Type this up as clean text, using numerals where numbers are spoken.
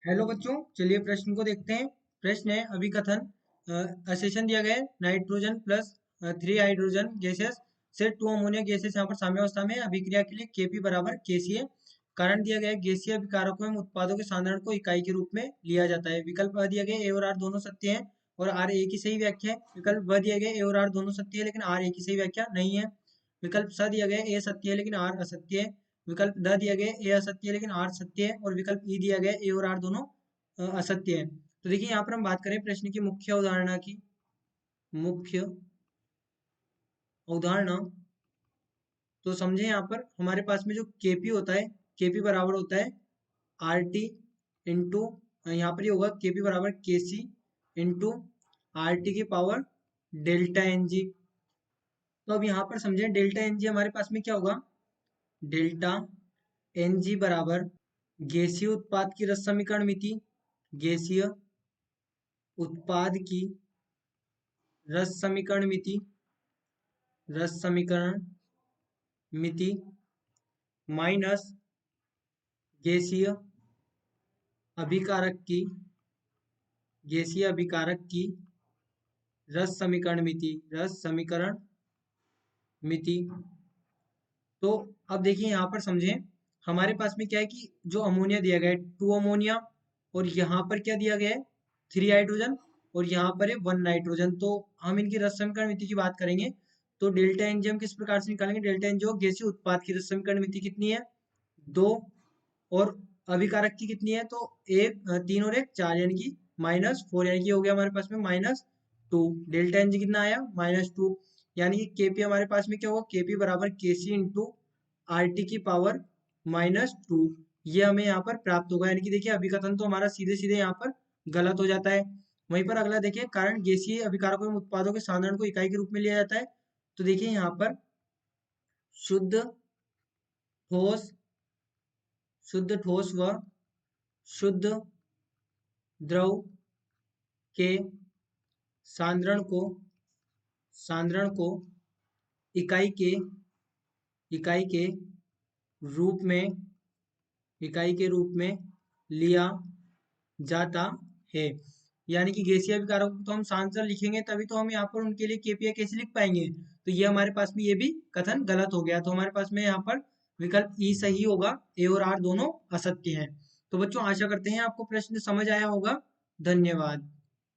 Hello बच्चों, चलिए प्रश्न को देखते हैं। प्रश्न है अभिकथन। असेशन दिया गया है नाइट्रोजन प्लस 3 हाइड्रोजन गैसेस से 2 अमोनिया गैसेस यहाँ पर साम्यावस्था में अभिक्रिया के लिए Kp बराबर Kca। कारण दिया गया है गैसीय अभिकारकों एवं उत्पादों के साधारण को इकाई के रूप में लिया जाता है। विकल्प अ दिया गया ए और आर दोनों सत्य हैं और आर ए की सही व्याख्या है। विकल्प ब दिया गया ए और आर दोनों सत्य है लेकिन आर ए की सही व्याख्या नहीं है। विकल्प स दिया गया ए सत्य है लेकिन आर असत्य है। विकल्प ड दिया गया ए असत्य है लेकिन आर सत्य है और विकल्प ई दिया गया ए और आर दोनों असत्य है। तो देखिए यहाँ पर हम बात करें प्रश्न की मुख्य अवधारणा की। मुख्य अवधारणा तो समझे, यहाँ पर हमारे पास में जो केपी होता है, केपी बराबर होता है आर टी इंटू, यहाँ पर ये होगा केपी बराबर के सी इंटू आर टी की पावर डेल्टा एन जी। तो अब यहाँ पर समझे डेल्टा एन जी हमारे पास में क्या होगा, डेल्टा एन जी बराबर गैसीय उत्पाद की रस समीकरण मिति, गैसीय उत्पाद की रस समीकरण मिति, रस समीकरण मिति माइनस गैसीय अभिकारक की, गैसीय अभिकारक की रस समीकरण मिति, रस समीकरण मिति। तो अब देखिए यहाँ पर समझें, हमारे पास में क्या है कि जो अमोनिया दिया गया है 2 अमोनिया और यहाँ पर क्या दिया गया है 3 हाइड्रोजन और यहाँ पर है 1 नाइट्रोजन। तो हम इनकी रस समीकरण मिति की बात करेंगे तो डेल्टा एन जी हम किस प्रकार से निकालेंगे, डेल्टा एन जी गैसीय उत्पाद की रस समीकरण मिति कितनी है 2 और अभिकारक की कितनी है तो 3 और 1 4 यानी कि -4, यानी कि हो गया हमारे पास में -2। डेल्टा एन जी कितना आया -2, यानी कि केपी हमारे पास में क्या होगा, केपी बराबर के सी इंटू आर टी की पावर -2। ये हमें यहाँ पर प्राप्त होगा। यानी कि देखिए अभिकथन तो हमारा सीधे सीधे यहाँ पर गलत हो जाता है। वहीं पर अगला देखिए, कारण गैसीय अभिकारकों एवं उत्पादों के साधारण को इकाई के रूप में लिया जाता है। तो देखिए यहाँ पर शुद्ध ठोस, शुद्ध ठोस व शुद्ध द्रव के सांद्रण को, सांद्रण को इकाई के, इकाई के रूप में, इकाई के रूप में लिया जाता है। यानी कि गैसीय अभिकारक को तो हम सांद्रण लिखेंगे तभी तो हम यहाँ पर उनके लिए केपीआई कैसे लिख पाएंगे। तो ये हमारे पास में ये भी कथन गलत हो गया। तो हमारे पास में यहाँ पर विकल्प ई सही होगा, ए और आर दोनों असत्य हैं। तो बच्चों आशा करते हैं आपको प्रश्न समझ आया होगा। धन्यवाद।